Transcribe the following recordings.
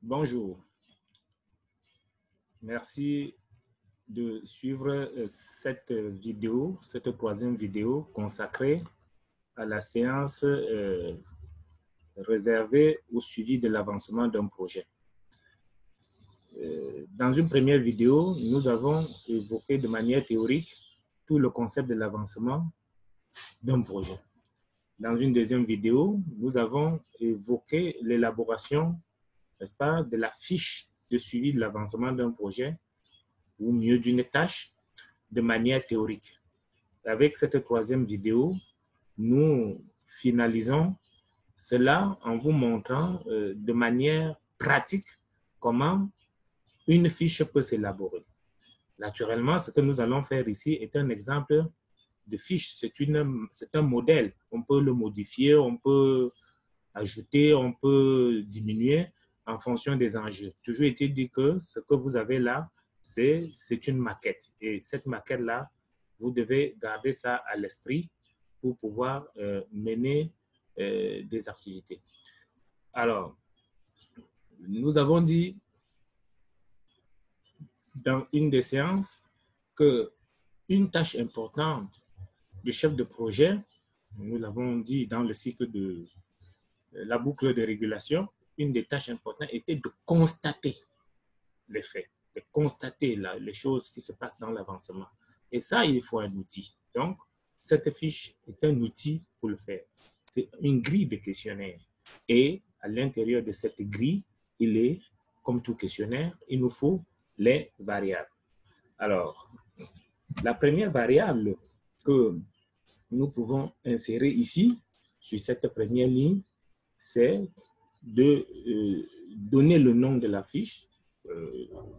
Bonjour, merci de suivre cette vidéo, cette troisième vidéo consacrée à la séance réservée au suivi de l'avancement d'un projet. Dans une première vidéo, nous avons évoqué de manière théorique tout le concept de l'avancement d'un projet. Dans une deuxième vidéo, nous avons évoqué l'élaboration, n'est-ce pas, de la fiche de suivi de l'avancement d'un projet ou mieux d'une tâche de manière théorique. Avec cette troisième vidéo, nous finalisons cela en vous montrant de manière pratique comment une fiche peut s'élaborer. Naturellement, ce que nous allons faire ici est un exemple de fiche. C'est un modèle. On peut le modifier, on peut ajouter, on peut diminuer en fonction des enjeux. Toujours est-il dit que ce que vous avez là, c'est une maquette. Et cette maquette-là, vous devez garder ça à l'esprit pour pouvoir mener des activités. Alors, nous avons dit dans une des séances qu'une tâche importante du chef de projet, nous l'avons dit dans le cycle de la boucle de régulation, une des tâches importantes était de constater les faits, de constater les choses qui se passent dans l'avancement. Et ça, il faut un outil. Donc, cette fiche est un outil pour le faire. C'est une grille de questionnaire. Et à l'intérieur de cette grille, il est, comme tout questionnaire, il nous faut les variables. Alors, la première variable que nous pouvons insérer ici, sur cette première ligne, c'est de donner le nom de la fiche.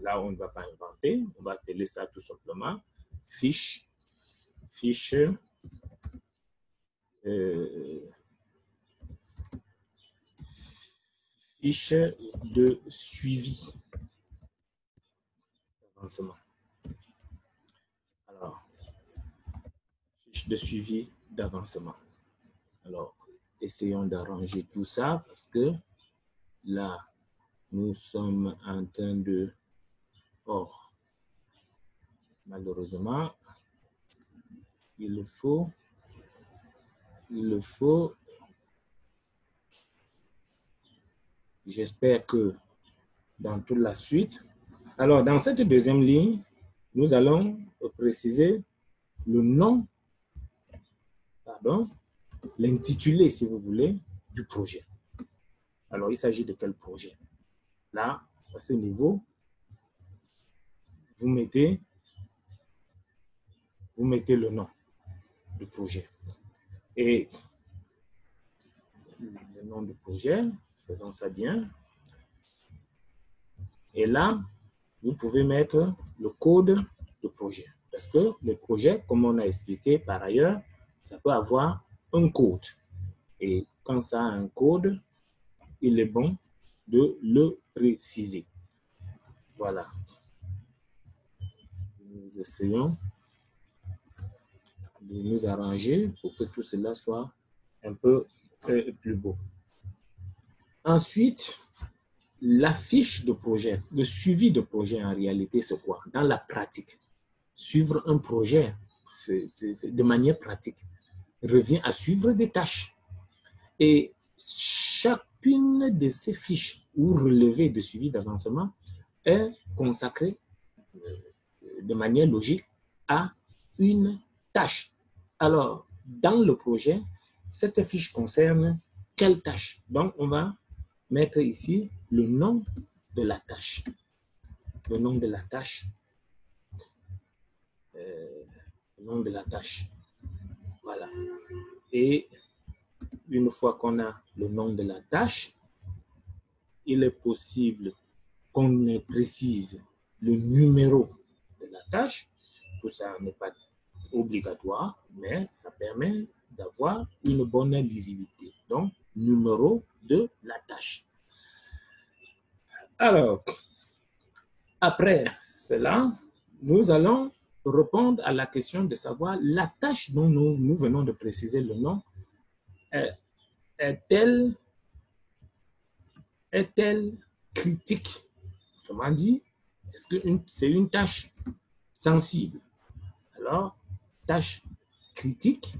Là, on ne va pas inventer, on va appeler ça tout simplement fiche de suivi d'avancement. Alors, fiche de suivi d'avancement. Alors, essayons d'arranger tout ça parce que là, nous sommes en train de... Oh, malheureusement, il faut... J'espère que dans toute la suite... Alors, dans cette deuxième ligne, nous allons préciser le nom, pardon, l'intitulé, si vous voulez, du projet. Alors, il s'agit de quel projet? Là, à ce niveau, vous mettez le nom du projet. Et le nom du projet, faisons ça bien. Et là, vous pouvez mettre le code du projet. Parce que le projet, comme on a expliqué par ailleurs, ça peut avoir un code. Et quand ça a un code, il est bon de le préciser. Voilà. Nous essayons de nous arranger pour que tout cela soit un peu plus beau. Ensuite, la fiche de projet, le suivi de projet en réalité, c'est quoi? Dans la pratique, suivre un projet de manière pratique revient à suivre des tâches. Et chacune de ces fiches ou relevés de suivi d'avancement est consacrée de manière logique à une tâche. Alors, dans le projet, cette fiche concerne quelle tâche? Donc, on va mettre ici le nom de la tâche. Le nom de la tâche. Le nom de la tâche. Voilà. Et une fois qu'on a le nom de la tâche, il est possible qu'on précise le numéro de la tâche. Tout ça n'est pas obligatoire, mais ça permet d'avoir une bonne lisibilité. Donc, numéro de la tâche. Alors, après cela, nous allons répondre à la question de savoir la tâche dont nous venons de préciser le nom est-elle critique. Autrement dit, est-ce que c'est une tâche sensible? Alors, tâche critique.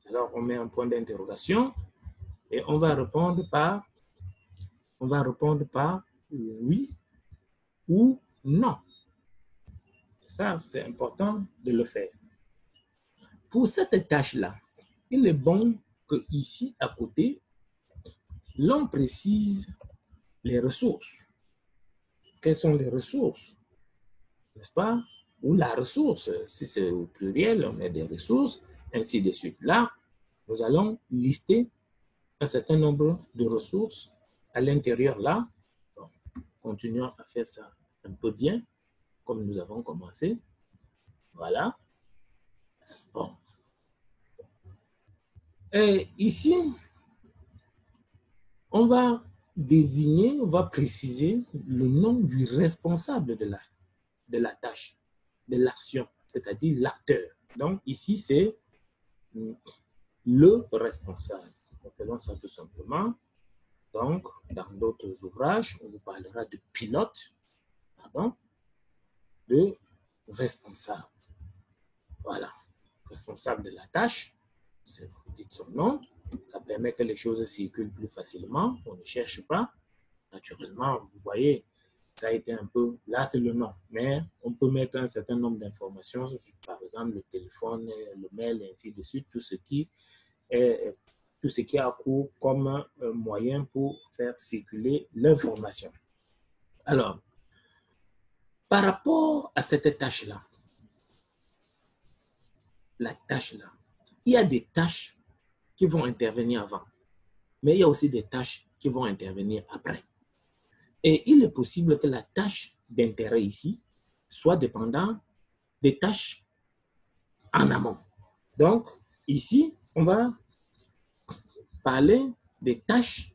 Alors, on met un point d'interrogation et on va répondre par oui ou non. Ça, c'est important de le faire. Pour cette tâche-là, il est bon que ici, à côté, l'on précise les ressources. Quelles sont les ressources? N'est-ce pas? Ou la ressource, si c'est au pluriel, on met des ressources, ainsi de suite. Là, nous allons lister un certain nombre de ressources à l'intérieur là. Bon, continuons à faire ça un peu bien, comme nous avons commencé. Voilà. Bon. Et ici, on va désigner, on va préciser le nom du responsable de la tâche, de l'action, c'est-à-dire l'acteur. Donc ici, c'est le responsable. Faisons ça tout simplement. Donc, dans d'autres ouvrages, on vous parlera de pilote, pardon, de responsable. Voilà, responsable de la tâche, vous dites son nom, ça permet que les choses circulent plus facilement, on ne cherche pas. Naturellement, vous voyez, ça a été un peu, là c'est le nom, mais on peut mettre un certain nombre d'informations, par exemple le téléphone, le mail, et ainsi de suite, tout ce qui a cours comme moyen pour faire circuler l'information. Alors, par rapport à cette tâche-là, la tâche-là, il y a des tâches qui vont intervenir avant, mais il y a aussi des tâches qui vont intervenir après. Et il est possible que la tâche d'intérêt ici soit dépendante des tâches en amont. Donc, ici, on va parler des tâches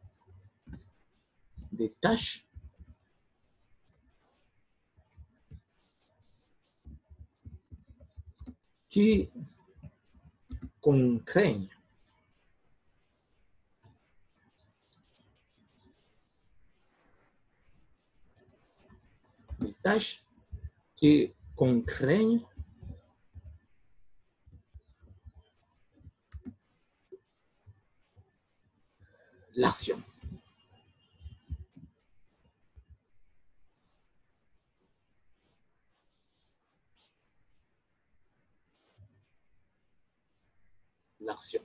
qui contraignent l'action. L'action.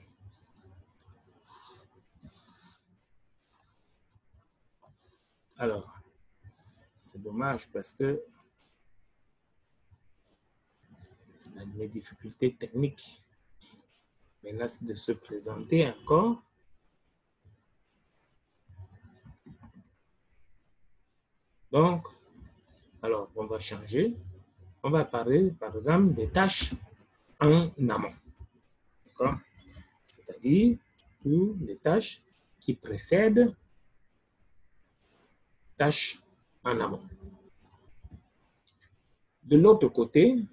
Alors, c'est dommage parce que on a des difficultés techniques menacent de se présenter encore. Donc, alors, on va changer. On va parler, par exemple, des tâches en amont. D'accord? C'est-à-dire, toutes les tâches qui précèdent tâches en amont. De l'autre côté,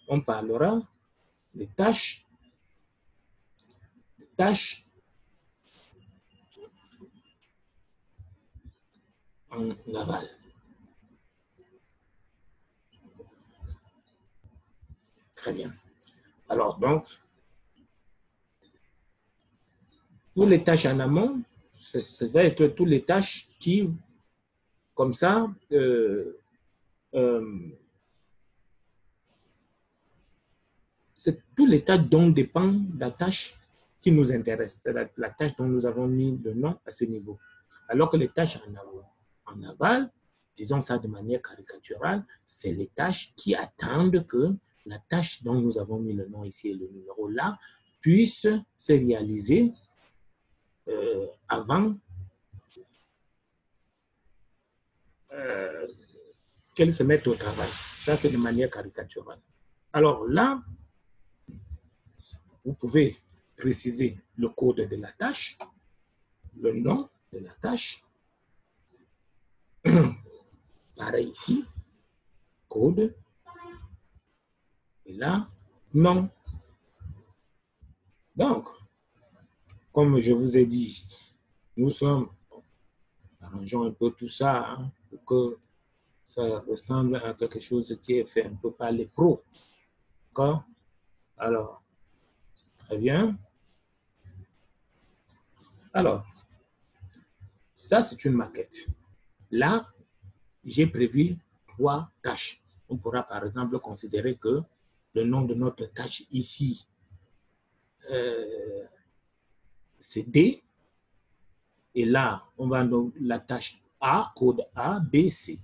on parlera des tâches en aval. Très bien. Alors, donc, pour les tâches en amont, ça va être toutes les tâches qui, comme ça, c'est tous les tâches dont dépend la tâche qui nous intéresse, la tâche dont nous avons mis le nom à ce niveau. Alors que les tâches en aval, disons ça de manière caricaturale, c'est les tâches qui attendent que la tâche dont nous avons mis le nom ici et le numéro là puisse se réaliser avant qu'elle se mette au travail. Ça, c'est de manière caricaturale. Alors là, vous pouvez préciser le code de la tâche, le nom de la tâche. Pareil ici, code. Et là, nom. Donc, comme je vous ai dit, nous sommes Arrangeons un peu tout ça hein, pour que ça ressemble à quelque chose qui est fait un peu par les pros. D'accord? Alors, très bien. Alors, ça, c'est une maquette. Là, j'ai prévu 3 tâches. On pourra par exemple considérer que le nom de notre tâche ici, c'est D. Et là, on va donc la tâche A, code A, B, C.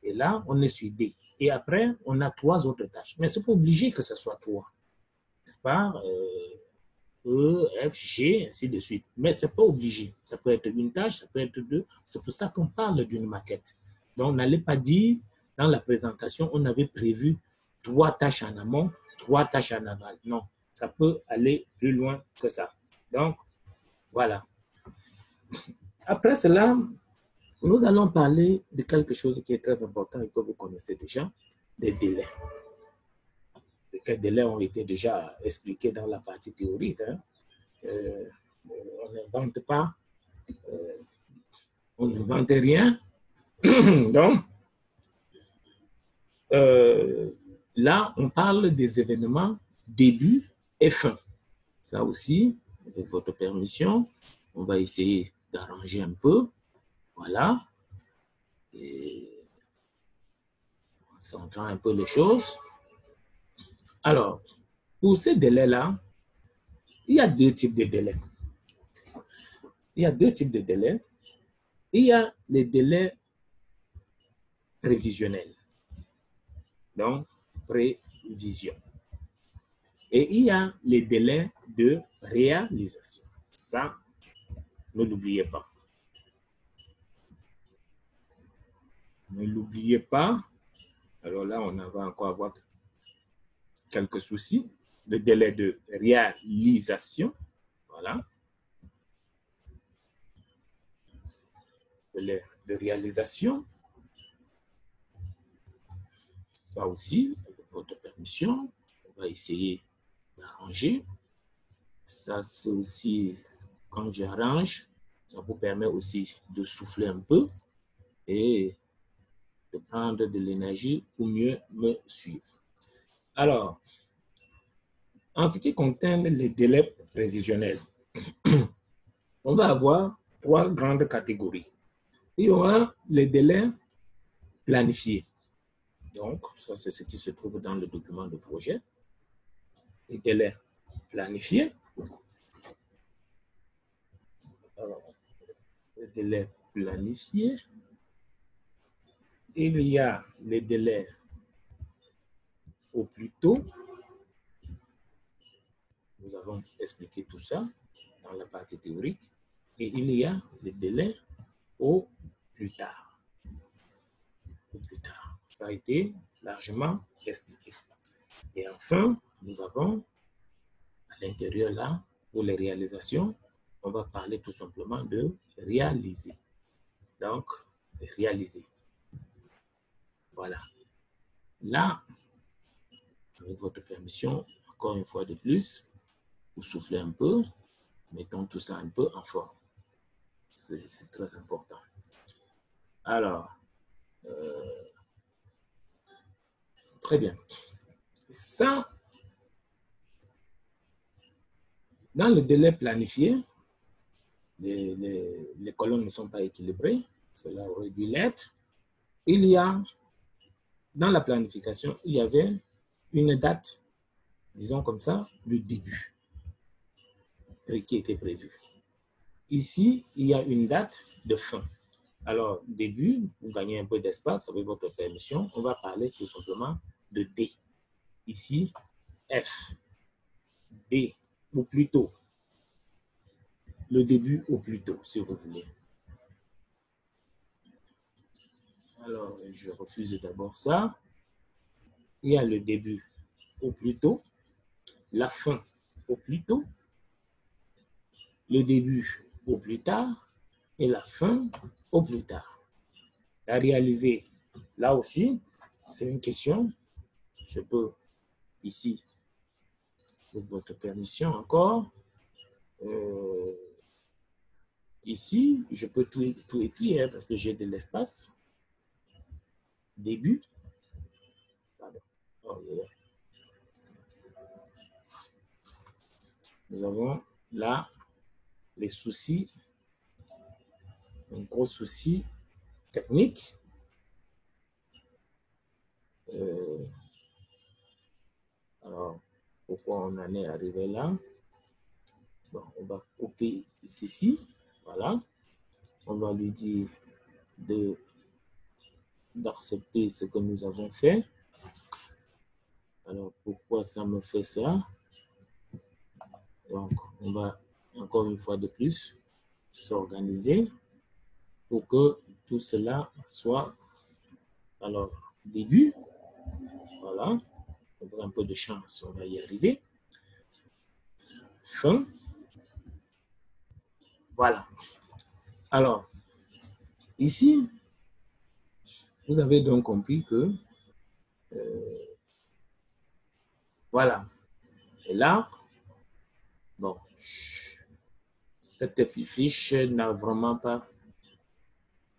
Et là, on est sur D. Et après, on a 3 autres tâches. Mais ce n'est pas obligé que ce soit 3. N'est-ce pas? E, F, G, ainsi de suite. Mais ce n'est pas obligé. Ça peut être une tâche, ça peut être 2. C'est pour ça qu'on parle d'une maquette. Donc, n'allez pas dire, dans la présentation, on avait prévu 3 tâches en amont, 3 tâches en aval. Non, ça peut aller plus loin que ça. Donc, voilà. Après cela, nous allons parler de quelque chose qui est très important et que vous connaissez déjà, des délais. Les délais ont été déjà expliqués dans la partie théorique. Hein. On n'invente pas, on n'invente rien. Donc, là, on parle des événements début et fin. Ça aussi, avec votre permission, on va essayer d'arranger un peu. Voilà. Et on s'entend un peu les choses. Alors, pour ces délais-là, il y a 2 types de délais. Il y a 2 types de délais. Il y a les délais prévisionnels. Donc, prévision. Et il y a les délais de réalisation. Ça, ne l'oubliez pas. Ne l'oubliez pas. Alors là, on va encore avoir quelques soucis. Le délai de réalisation. Voilà. Le délai de réalisation. Ça aussi, avec votre permission, on va essayer d'arranger. Ça, c'est aussi, quand j'arrange, ça vous permet aussi de souffler un peu et de prendre de l'énergie pour mieux me suivre. Alors, en ce qui concerne les délais prévisionnels, on va avoir 3 grandes catégories. Il y aura les délais planifiés. Donc, ça, c'est ce qui se trouve dans le document de projet. Les délais planifiés. Alors, les délais planifiés. Il y a les délais au plus tôt. Nous avons expliqué tout ça dans la partie théorique. Et il y a les délais au plus tard. Au plus tard. Ça a été largement expliqué. Et enfin, nous avons à l'intérieur là, pour les réalisations, on va parler tout simplement de réaliser. Donc, réaliser. Voilà. Là, avec votre permission, encore une fois de plus, vous soufflez un peu, mettons tout ça un peu en forme. C'est très important. Alors, très bien. Ça, dans le délai planifié, les colonnes ne sont pas équilibrées, cela aurait dû l'être. Il y a, dans la planification, il y avait une date, disons comme ça, le début qui était prévu. Ici, il y a une date de fin. Alors, début, vous gagnez un peu d'espace avec votre permission. On va parler tout simplement de D. Ici, F. D, ou plutôt, le début au plus tôt, si vous voulez. Alors, je refuse d'abord ça. Il y a le début au plus tôt, la fin au plus tôt, le début au plus tard et la fin au plus tard. La réaliser, là aussi, c'est une question. Je peux ici, avec votre permission encore, ici, je peux tout écrire parce que j'ai de l'espace. Début. Pardon. Oh, yeah. Nous avons là les soucis, un gros souci technique. Alors, pourquoi on en est arrivé là? Bon, on va couper ceci. Voilà. On va lui dire d'accepter ce que nous avons fait. Alors, pourquoi ça me fait ça? Donc, on va encore une fois de plus s'organiser pour que tout cela soit, alors, début. Voilà. On a un peu de chance, on va y arriver. Fin. Voilà. Alors, ici, vous avez donc compris que, voilà. Et là, bon, cette fiche n'a vraiment pas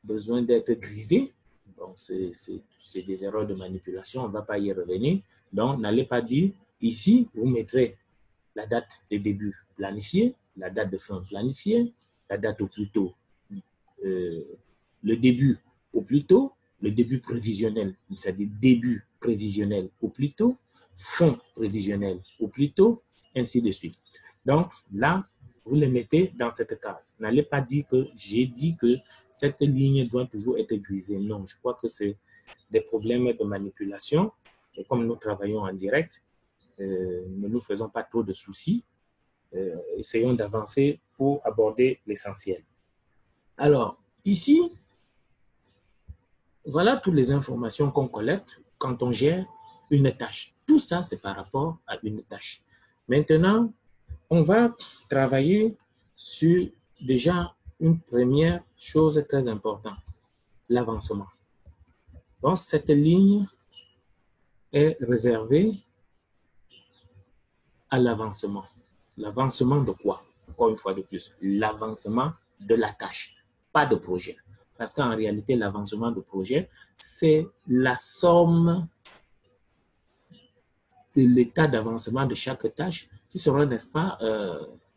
besoin d'être grisée. Donc, c'est des erreurs de manipulation, on ne va pas y revenir. Donc, n'allez pas dire, ici, vous mettrez la date de début planifiée, la date de fin planifiée, la date au plus tôt, le début au plus tôt, le début prévisionnel, c'est-à-dire début prévisionnel au plus tôt, fin prévisionnel au plus tôt, ainsi de suite. Donc, là, vous les mettez dans cette case. N'allez pas dire que j'ai dit que cette ligne doit toujours être grisée. Non, je crois que c'est des problèmes de manipulation. Et comme nous travaillons en direct, ne nous faisons pas trop de soucis. Essayons d'avancer pour aborder l'essentiel. Alors, ici, voilà toutes les informations qu'on collecte quand on gère une tâche. Tout ça, c'est par rapport à une tâche. Maintenant, on va travailler sur déjà une première chose très importante, l'avancement. Donc, cette ligne est réservée à l'avancement. L'avancement de quoi? Encore une fois de plus, l'avancement de la tâche, pas de projet. Parce qu'en réalité, l'avancement de projet, c'est la somme de l'état d'avancement de chaque tâche qui sera, n'est-ce pas,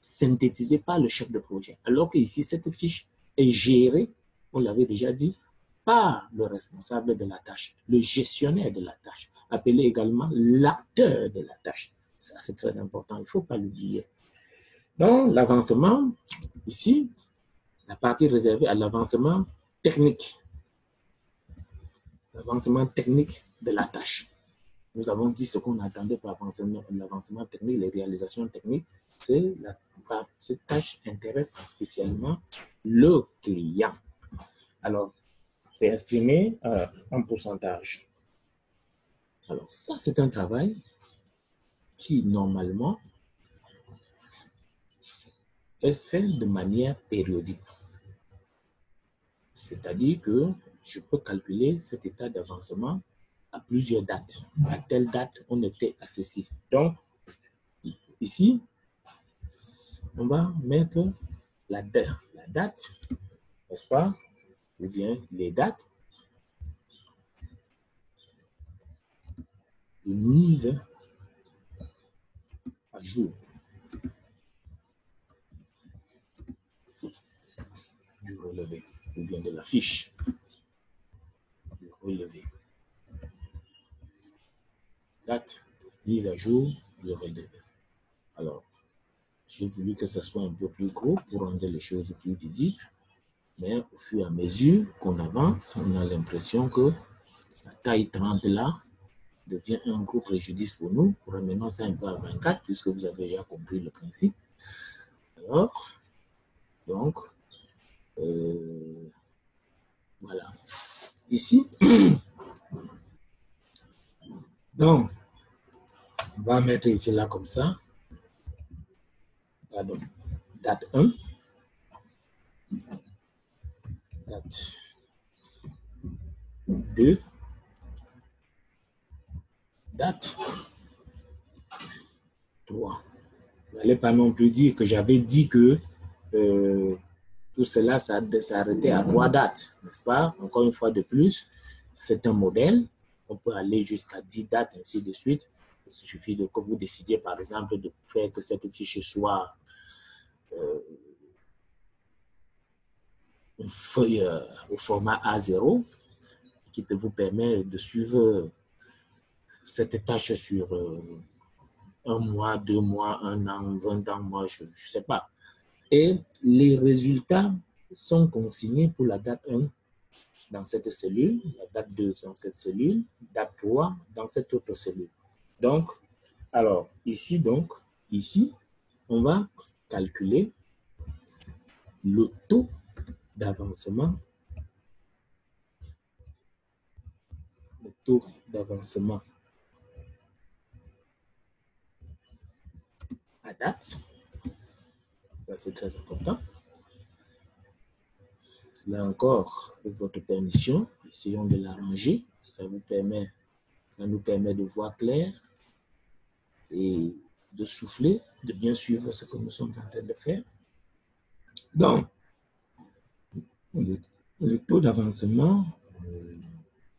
synthétisé par le chef de projet. Alors qu'ici, cette fiche est gérée, on l'avait déjà dit, par le responsable de la tâche, le gestionnaire de la tâche, appelé également l'acteur de la tâche. Ça, c'est très important, il ne faut pas l'oublier. Donc, l'avancement, ici, la partie réservée à l'avancement technique. L'avancement technique de la tâche. Nous avons dit ce qu'on attendait par l'avancement technique, les réalisations techniques, c'est cette tâche intéresse spécialement le client. Alors, c'est exprimé en pourcentage. Alors, ça, c'est un travail qui, normalement, est fait de manière périodique. C'est-à-dire que je peux calculer cet état d'avancement à plusieurs dates. À telle date, on était à ceci. Donc, ici, on va mettre la date, n'est-ce pas? Ou bien les dates de mise à jour du relevé, ou bien de la fiche du relevé. Date, mise à jour du relevé. Alors, j'ai voulu que ce soit un peu plus gros pour rendre les choses plus visibles, mais au fur et à mesure qu'on avance, on a l'impression que la taille 30 là devient un gros préjudice pour nous. Ramenons ça un peu à 24, puisque vous avez déjà compris le principe. Alors, donc, voilà. Ici, donc, on va mettre ici là comme ça. Pardon. Date 1. Date 2. Date 3. Vous n'allez pas non plus dire que j'avais dit que tout cela, ça s'arrêtait à 3 dates, n'est-ce pas? Encore une fois de plus, c'est un modèle. On peut aller jusqu'à 10 dates, ainsi de suite. Il suffit que vous décidiez, par exemple, de faire que cette fiche soit une feuille au format A0 qui vous permet de suivre cette tâche sur 1 mois, 2 mois, 1 an, 20 ans, moi, je ne sais pas. Et les résultats sont consignés pour la date 1 dans cette cellule, la date 2 dans cette cellule, date 3 dans cette autre cellule. Donc, alors, ici, on va calculer le taux d'avancement. Le taux d'avancement à date. Ça, c'est très important. Là encore, avec votre permission, essayons de l'arranger. Ça nous permet de voir clair et de souffler, de bien suivre ce que nous sommes en train de faire. Donc, le taux d'avancement,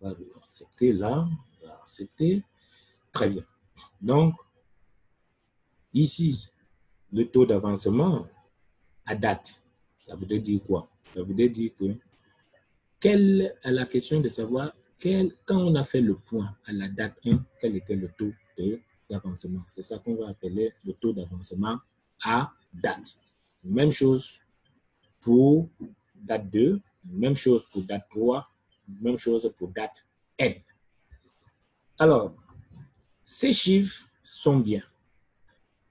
on va le accepter là, on va accepter. Très bien. Donc, ici, le taux d'avancement à date, ça voudrait dire quoi? Ça voudrait dire que quelle est la question de savoir quand on a fait le point à la date 1, quel était le taux d'avancement? C'est ça qu'on va appeler le taux d'avancement à date. Même chose pour date 2, même chose pour date 3, même chose pour date N. Alors, ces chiffres sont bien.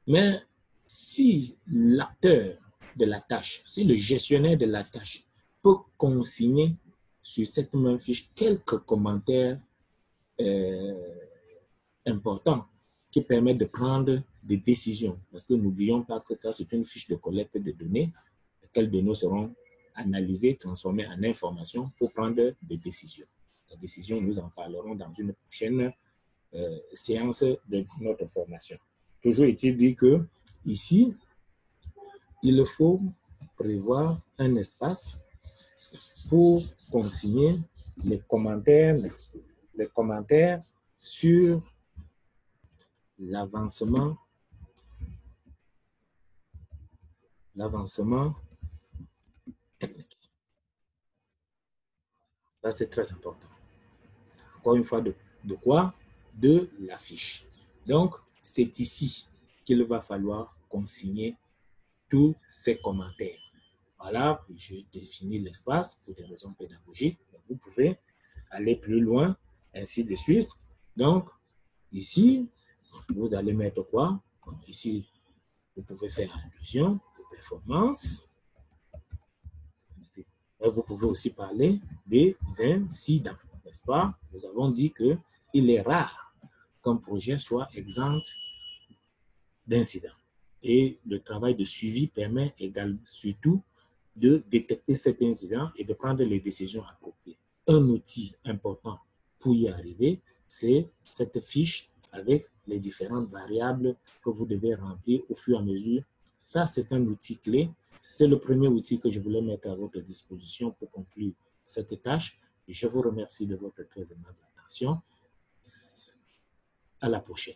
Mais si l'acteur de la tâche, si le gestionnaire de la tâche peut consigner sur cette même fiche quelques commentaires importants qui permettent de prendre des décisions, parce que n'oublions pas que ça, c'est une fiche de collecte de données, lesquelles données seront analysées, transformées en informations pour prendre des décisions. Les décisions, nous en parlerons dans une prochaine séance de notre formation. Toujours est-il dit que ici, il faut prévoir un espace pour consigner les commentaires sur l'avancement technique. Ça, c'est très important. Encore une fois, de quoi? De la fiche. Donc, c'est ici qu'il va falloir consigner tous ces commentaires. Voilà, je définis l'espace pour des raisons pédagogiques. Vous pouvez aller plus loin, ainsi de suite. Donc, ici, vous allez mettre quoi? Ici, vous pouvez faire allusion aux performances. Et vous pouvez aussi parler des incidents, n'est-ce pas? Nous avons dit qu'il est rare qu'un projet soit exempt d'incidents. Et le travail de suivi permet également, surtout, de détecter cet incident et de prendre les décisions appropriées. Un outil important pour y arriver, c'est cette fiche avec les différentes variables que vous devez remplir au fur et à mesure. Ça, c'est un outil clé. C'est le premier outil que je voulais mettre à votre disposition pour conclure cette tâche. Je vous remercie de votre très aimable attention. À la prochaine.